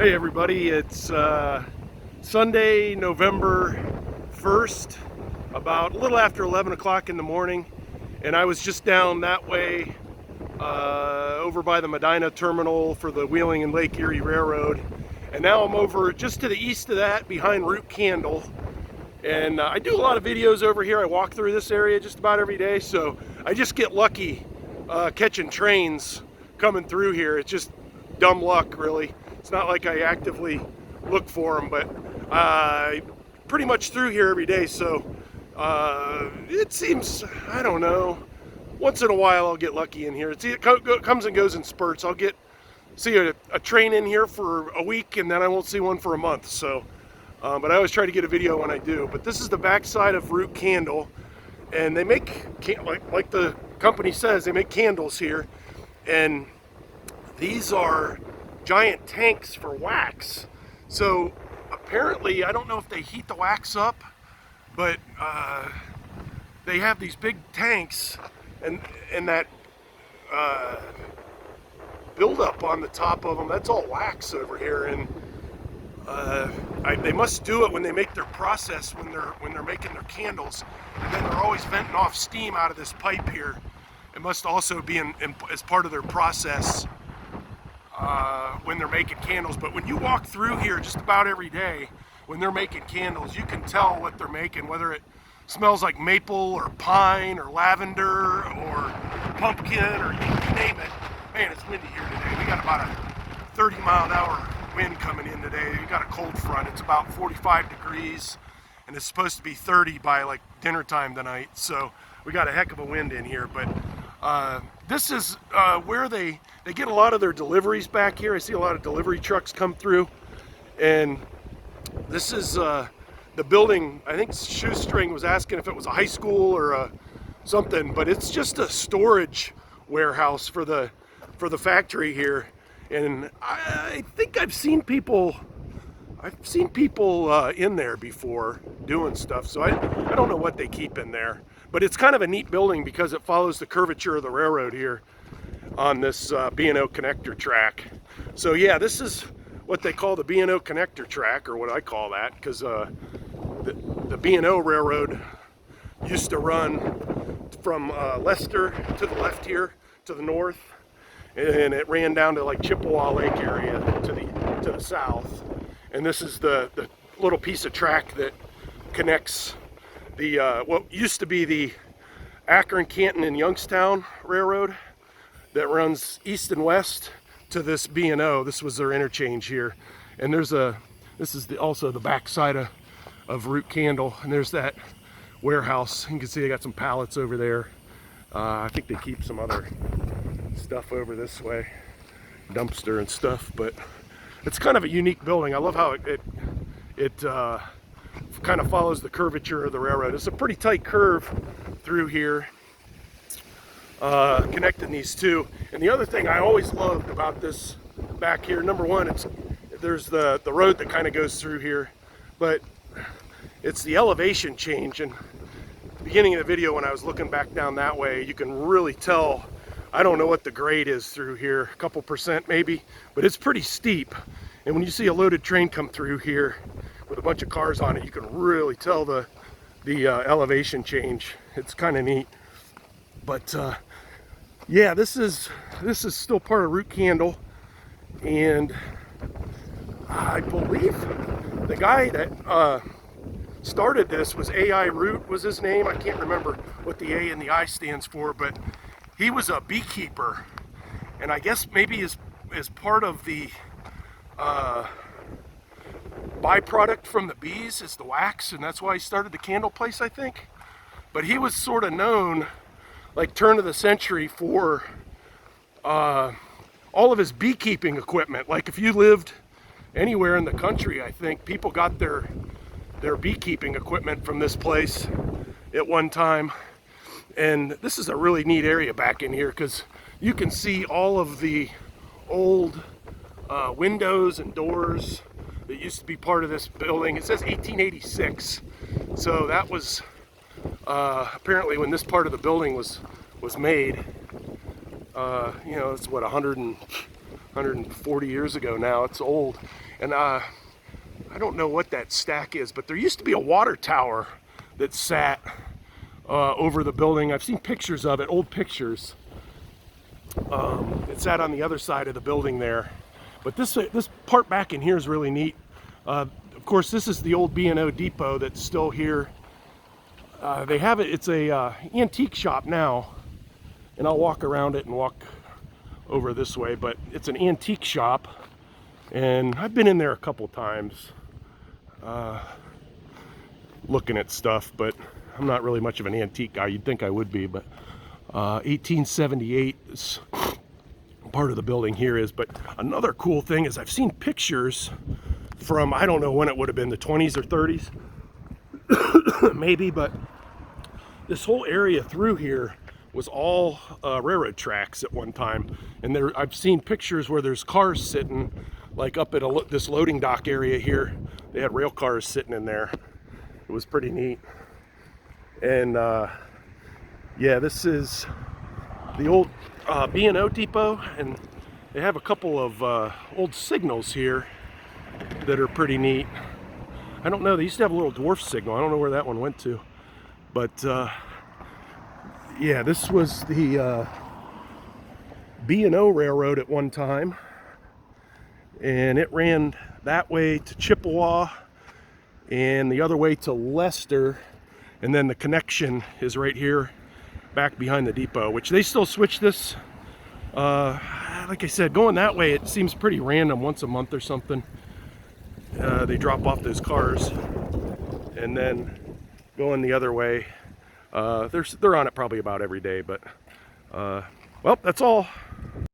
Hey everybody, it's Sunday, November 1st, about a little after 11 o'clock in the morning, and I was just down that way over by the Medina terminal for the Wheeling and Lake Erie Railroad, and now I'm over just to the east of that behind Root Candle. And I do a lot of videos over here. I walk through this area just about every day, so I just get lucky catching trains coming through here. It's just dumb luck, really. It's not like I actively look for them, but pretty much through here every day, so it seems, I don't know, once in a while I'll get lucky in here. It comes and goes in spurts. I'll see a train in here for a week, and then I won't see one for a month, so but I always try to get a video when I do. But this is the backside of Root Candle, and they make, like the company says, they make candles here, and these are giant tanks for wax. So apparently, I don't know if they heat the wax up, but they have these big tanks, and that buildup on the top of them, that's all wax over here. And they must do it when they make their process, when they're making their candles, and then they're always venting off steam out of this pipe here. It must also be as part of their process when they're making candles. But when you walk through here just about every day when they're making candles, you can tell what they're making, whether it smells like maple or pine or lavender or pumpkin or you name it. Man, it's windy here today. We got about a 30-mile-an-hour wind coming in today. We got a cold front. It's about 45 degrees, and it's supposed to be 30 by like dinner time tonight. So we got a heck of a wind in here. But this is where they get a lot of their deliveries back here. I see a lot of delivery trucks come through, and this is the building. I think Shoestring was asking if it was a high school or something, but it's just a storage warehouse for the factory here. And I think I've seen people in there before doing stuff, so I don't know what they keep in there. But it's kind of a neat building because it follows the curvature of the railroad here on this B&O connector track. So yeah, this is what they call the B&O connector track, or what I call that, because the B&O Railroad used to run from Leicester to the left here to the north, and it ran down to like Chippewa Lake area to the south. And this is the little piece of track that connects the what used to be the Akron, Canton, and Youngstown Railroad that runs east and west to this B&O. This was their interchange here. And this is also the back side of Root Candle, and there's that warehouse. You can see they got some pallets over there. I think they keep some other stuff over this way, dumpster and stuff, but it's kind of a unique building. I love how it kind of follows the curvature of the railroad. It's a pretty tight curve through here, connecting these two. And the other thing I always loved about this back here, number one, there's the road that kind of goes through here, but it's the elevation change. And at the beginning of the video, when I was looking back down that way, you can really tell. I don't know what the grade is through here, a couple percent maybe, but it's pretty steep. And when you see a loaded train come through here with a bunch of cars on it, you can really tell the elevation change. It's kind of neat. But yeah, this is still part of Root Candle, and I believe the guy that started this was AI Root was his name. I can't remember what the A and the I stands for, but he was a beekeeper, and I guess maybe as part of the byproduct from the bees is the wax, and that's why he started the candle place, I think. But he was sort of known, like turn of the century, for all of his beekeeping equipment. Like if you lived anywhere in the country, I think people got their beekeeping equipment from this place at one time. And this is a really neat area back in here because you can see all of the old windows and doors that used to be part of this building. It says 1886, so that was apparently when this part of the building was made. You know, it's what, 140 years ago now. It's old. And I don't know what that stack is, but there used to be a water tower that sat over the building. I've seen pictures of it, old pictures. It sat on the other side of the building there. But this part back in here is really neat. Of course, this is the old B&O depot that's still here. They have it, it's a antique shop now. And I'll walk around it and walk over this way, but it's an antique shop. And I've been in there a couple times looking at stuff, but I'm not really much of an antique guy. You'd think I would be, but 1878 is part of the building here is. But another cool thing is I've seen pictures from, I don't know when it would have been, the 20s or 30s maybe, but this whole area through here was all railroad tracks at one time. And there, I've seen pictures where there's cars sitting like up at this loading dock area here. They had rail cars sitting in there. It was pretty neat. And yeah, this is the old B&O depot, and they have a couple of old signals here that are pretty neat. I don't know, they used to have a little dwarf signal. I don't know where that one went to. But yeah, this was the B&O Railroad at one time. And it ran that way to Chippewa and the other way to Leicester. And then the connection is right here back behind the depot, which they still switch this. Like I said, going that way, it seems pretty random, once a month or something. They drop off those cars. And then going the other way, they're on it probably about every day. But, well, that's all.